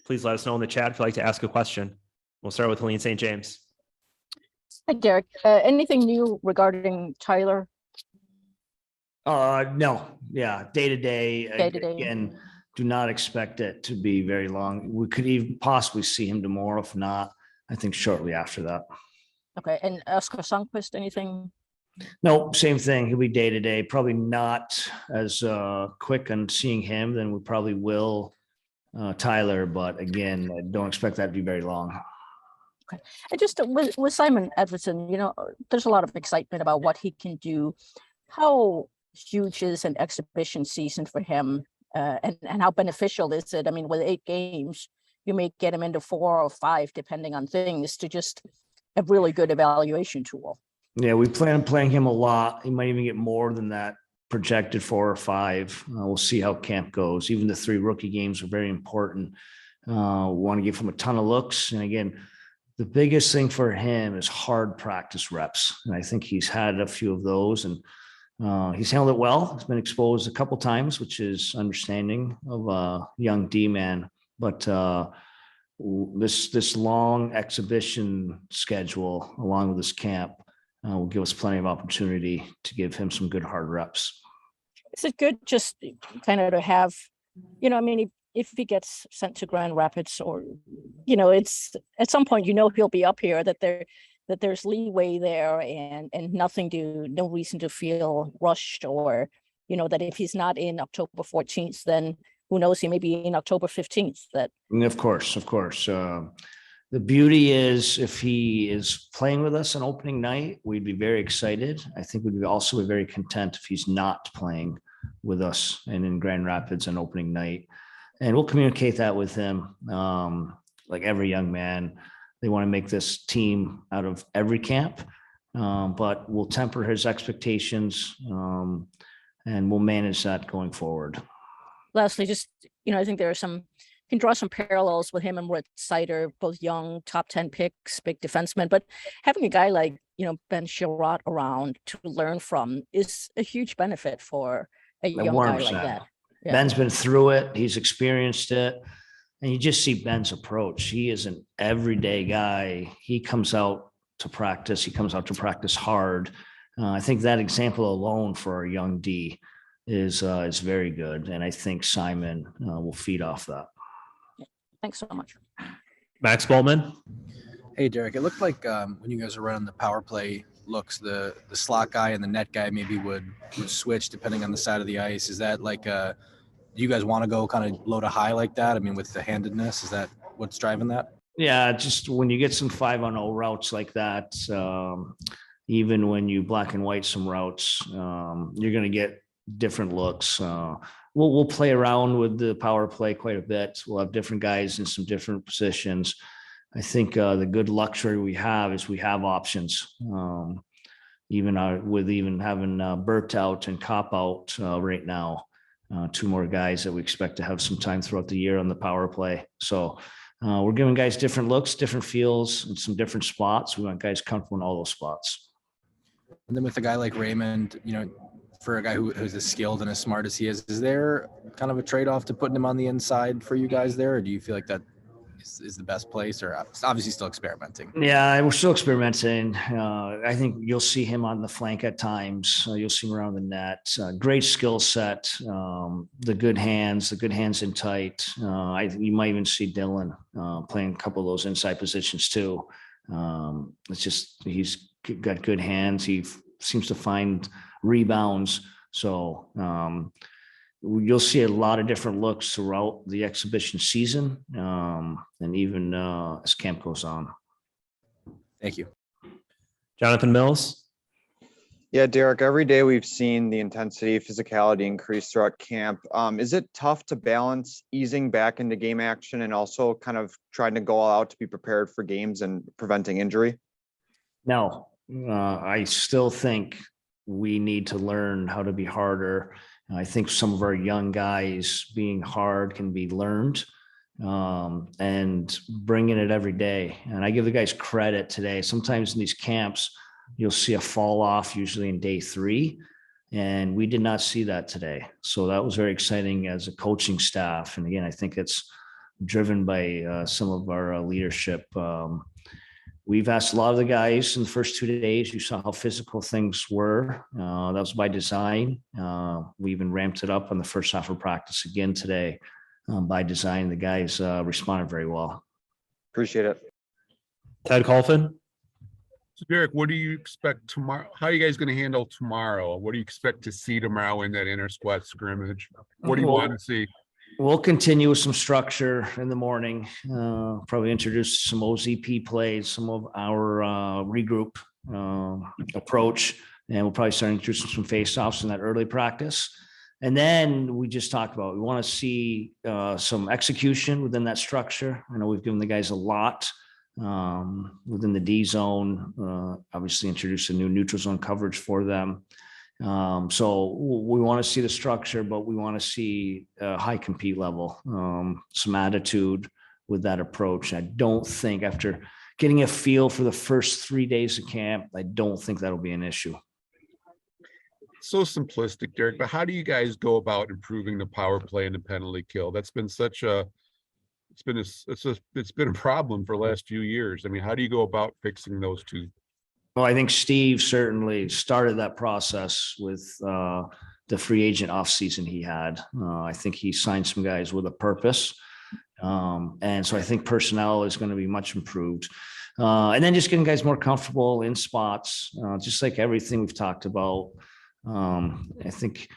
Please let us know in the chat if you'd like to ask a question. We'll start with Helene St. James. Hi, Derek. Anything new regarding Tyler? No. Yeah. Day to day. Day-to-day. Again, do not expect it to be very long. We could even possibly see him tomorrow. If not, I think shortly after that. Okay. And Oscar Sundqvist, anything? No, same thing. He'll be day to day. Probably not as quick on seeing him than we probably will Tyler. But again, I don't expect that to be very long. Okay. And just with Simon Edvinsson, there's a lot of excitement about what he can do. How huge is an exhibition season for him? And how beneficial is it? I mean, with 8 games, you may get him into 4 or 5, depending on things, to just a really good evaluation tool. Yeah, we plan on playing him a lot. He might even get more than that projected 4 or 5. We'll see how camp goes. Even the 3 rookie games are very important. We want to give him a ton of looks. And again, the biggest thing for him is hard practice reps. And I think he's had a few of those, and he's handled it well. He's been exposed a couple times, which is understanding of a young D-man. But this long exhibition schedule, along with this camp, will give us plenty of opportunity to give him some good hard reps. Is it good just kind of to have, if he gets sent to Grand Rapids, or, it's at some point, he'll be up here, that there's leeway there, and no reason to feel rushed, or, that if he's not in October 14th, then who knows, he may be in October 15th. Of course. The beauty is, if he is playing with us on opening night, we'd be very excited. I think we'd also be very content if he's not playing with us and in Grand Rapids on opening night. And we'll communicate that with him. Like every young man, they want to make this team out of every camp, but we'll temper his expectations, and we'll manage that going forward. Lastly, just, I think there are can draw some parallels with him and Moritz Seider, both young, top 10 picks, big defensemen, but having a guy like, Ben Sherratt around to learn from is a huge benefit for a young guy like that. Yeah. Ben's been through it. He's experienced it. And you just see Ben's approach. He is an everyday guy. He comes out to practice. He comes out to practice hard. I think that example alone for our young D is very good. And I think Simon will feed off that. Thanks so much. Max Boltman. Hey, Derek, it looked like when you guys are running the power play looks, the slot guy and the net guy maybe would switch depending on the side of the ice. Is that like do you guys want to go kind of low to high like that? I mean, with the handedness, is that what's driving that? Yeah, just when you get some 5-on-0 routes like that, even when you black and white some routes, you're going to get different looks. We'll play around with the power play quite a bit. We'll have different guys in some different positions. I think the good luxury we have is we have options. Even having Bert out and Cop out right now, 2 more guys that we expect to have some time throughout the year on the power play. So we're giving guys different looks, different feels, and some different spots. We want guys comfortable in all those spots. And then with a guy like Raymond, for a guy who's as skilled and as smart as he is there kind of a trade-off to putting him on the inside for you guys there? Or do you feel like that is the best place, or obviously still experimenting? Yeah, we're still experimenting. I think you'll see him on the flank at times. You'll see him around the net. Great skill set. The good hands in tight. You might even see Dylan playing a couple of those inside positions too. It's just, he's got good hands. He seems to find rebounds. So you'll see a lot of different looks throughout the exhibition season, and even as camp goes on. Thank you. Jonathan Mills. Yeah, Derek, every day we've seen the intensity, physicality increase throughout camp. Is it tough to balance easing back into game action and also kind of trying to go all out to be prepared for games and preventing injury? No, I still think we need to learn how to be harder. I think some of our young guys being hard can be learned, and bringing it every day. And I give the guys credit today. Sometimes in these camps, you'll see a fall off usually in day 3. And we did not see that today. So that was very exciting as a coaching staff. And again, I think it's driven by some of our leadership. We've asked a lot of the guys in the first 2 days. You saw how physical things were. That was by design. We even ramped it up on the first half of practice again today by design. The guys responded very well. Appreciate it. Ted Colfin. So Derek, what do you expect tomorrow? How are you guys going to handle tomorrow? What do you expect to see tomorrow in that inter squad scrimmage? What do you want to see? We'll continue with some structure in the morning, probably introduce some OZP plays, some of our regroup approach, and we'll probably start introducing some face-offs in that early practice. And then we just talked about, we want to see some execution within that structure. I know we've given the guys a lot within the D zone, obviously introduce a new neutral zone coverage for them. So we want to see the structure, but we want to see a high compete level, some attitude with that approach. I don't think, after getting a feel for the first 3 days of camp, I don't think that'll be an issue. So simplistic, Derek, but how do you guys go about improving the power play and the penalty kill? That's been such a, it's been a problem for the last few years. I mean, how do you go about fixing those two? Well, I think Steve certainly started that process with the free agent offseason he had. I think he signed some guys with a purpose. And so I think personnel is going to be much improved. And then just getting guys more comfortable in spots, just like everything we've talked about. I think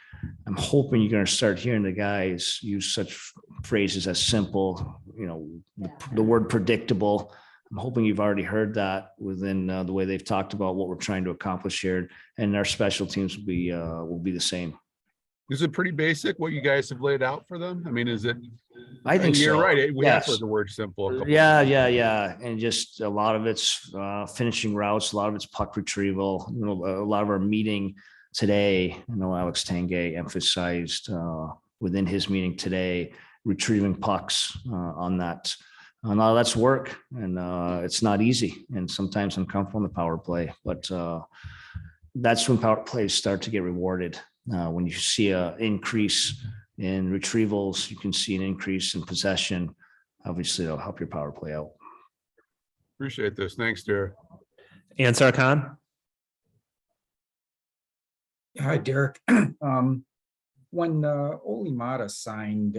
I'm hoping you're going to start hearing the guys use such phrases as simple, the word predictable. I'm hoping you've already heard that within the way they've talked about what we're trying to accomplish here, and our special teams will be the same. Is it pretty basic what you guys have laid out for them? I mean, is it? I think you're so. right. We have Yes. heard the word simple. Yeah. And just a lot of it's finishing routes, a lot of it's puck retrieval. A lot of our meeting today, Alex Tanguay emphasized within his meeting today, retrieving pucks on that. Now that's work, and it's not easy, and sometimes I'm comfortable in the power play, but that's when power plays start to get rewarded. When you see an increase in retrievals, you can see an increase in possession. Obviously, it'll help your power play out. Appreciate this. Thanks, Derek. Ansar Khan. Hi, Derek. When Oli Mata signed,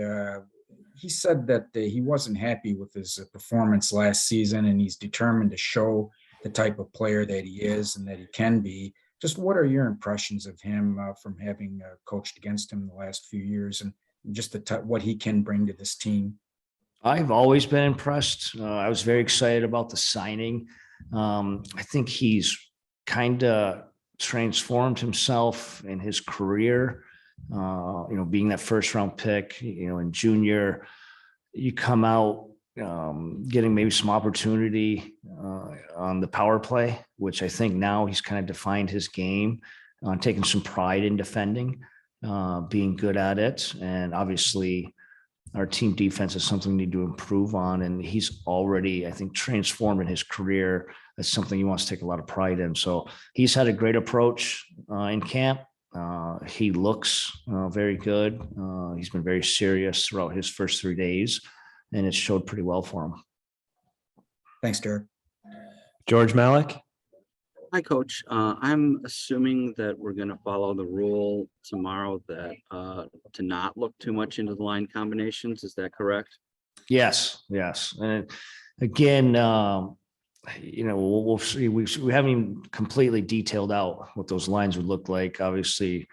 he said that he wasn't happy with his performance last season, and he's determined to show the type of player that he is and that he can be. Just what are your impressions of him from having coached against him the last few years, and just what he can bring to this team? I've always been impressed. I was very excited about the signing. I think he's kind of transformed himself in his career. Being that first round pick, in junior, you come out getting maybe some opportunity on the power play, which I think now he's kind of defined his game, taking some pride in defending, being good at it. And obviously our team defense is something we need to improve on. And he's already, I think, transformed in his career. That's something he wants to take a lot of pride in. So he's had a great approach in camp. He looks very good. He's been very serious throughout his first 3 days, and it showed pretty well for him. Thanks, Derek. George Malik. Hi, Coach. I'm assuming that we're going to follow the rule tomorrow that to not look too much into the line combinations. Is that correct? Yes. And again, we'll see. We haven't even completely detailed out what those lines would look like. Obviously,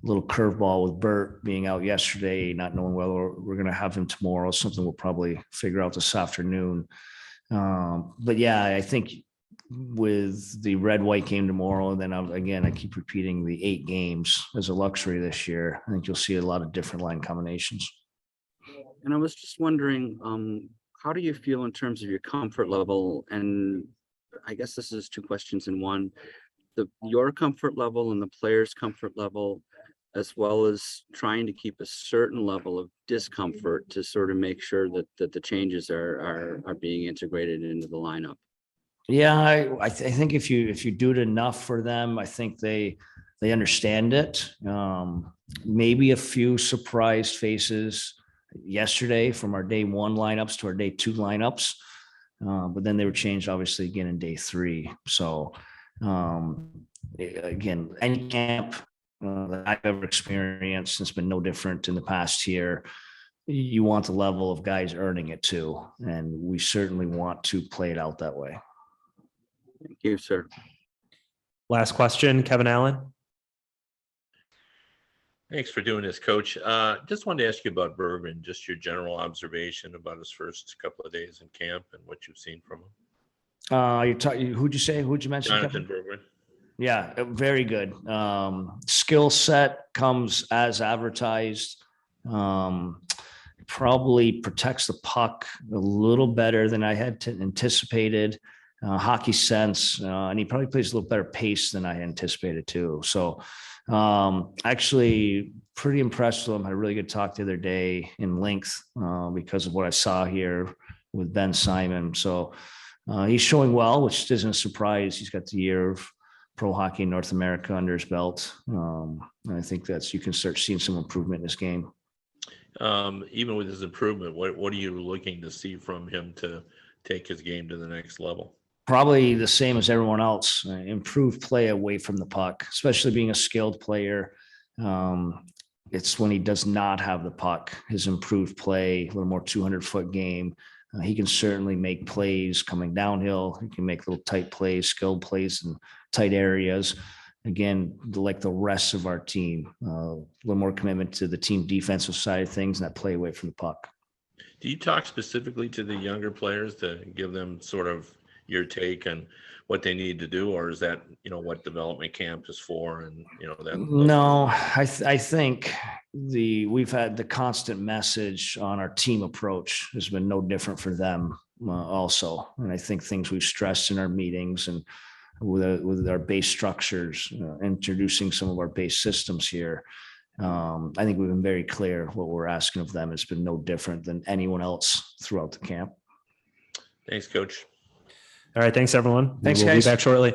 a little curveball with Bert being out yesterday, not knowing whether we're going to have him tomorrow. Something we'll probably figure out this afternoon. But yeah, I think with the red-white game tomorrow, and then again, I keep repeating the 8 games as a luxury this year. I think you'll see a lot of different line combinations. And I was just wondering, how do you feel in terms of your comfort level? And I guess this is 2 questions in one. Your comfort level and the player's comfort level, as well as trying to keep a certain level of discomfort to sort of make sure that the changes are being integrated into the lineup. Yeah, I think if you do it enough for them, I think they understand it. Maybe a few surprised faces yesterday from our day 1 lineups to our day 2 lineups. But then they were changed obviously again in day 3. So again, any camp that I've ever experienced, it's been no different in the past year. You want the level of guys earning it too. And we certainly want to play it out that way. Thank you, sir. Last question, Kevin Allen. Thanks for doing this, Coach. Just wanted to ask you about Bergman, just your general observation about his first couple of days in camp and what you've seen from him. You're talking, who'd you mention? Jonathan Kevin? Bergman. Yeah, very good. Skill set comes as advertised. Probably protects the puck a little better than I had anticipated. Hockey sense, and he probably plays a little better pace than I anticipated too. So actually pretty impressed with him. Had a really good talk the other day in length because of what I saw here with Ben Simon. So he's showing well, which isn't a surprise. He's got the year of pro hockey in North America under his belt. And I think you can start seeing some improvement in this game. Even with his improvement, what are you looking to see from him to take his game to the next level? Probably the same as everyone else. Improved play away from the puck, especially being a skilled player. It's when he does not have the puck, his improved play, a little more 200-foot game. He can certainly make plays coming downhill. He can make little tight plays, skilled plays in tight areas. Again, like the rest of our team, a little more commitment to the team defensive side of things and that play away from the puck. Do you talk specifically to the younger players to give them sort of your take on what they need to do, or is that, what development camp is for? And, No, I think we've had the constant message on our team approach has been no different for them also. And I think things we've stressed in our meetings and with our base structures, introducing some of our base systems here. I think we've been very clear what we're asking of them. It's been no different than anyone else throughout the camp. Thanks, Coach. All right. Thanks, everyone. Thanks, We'll guys. be back shortly.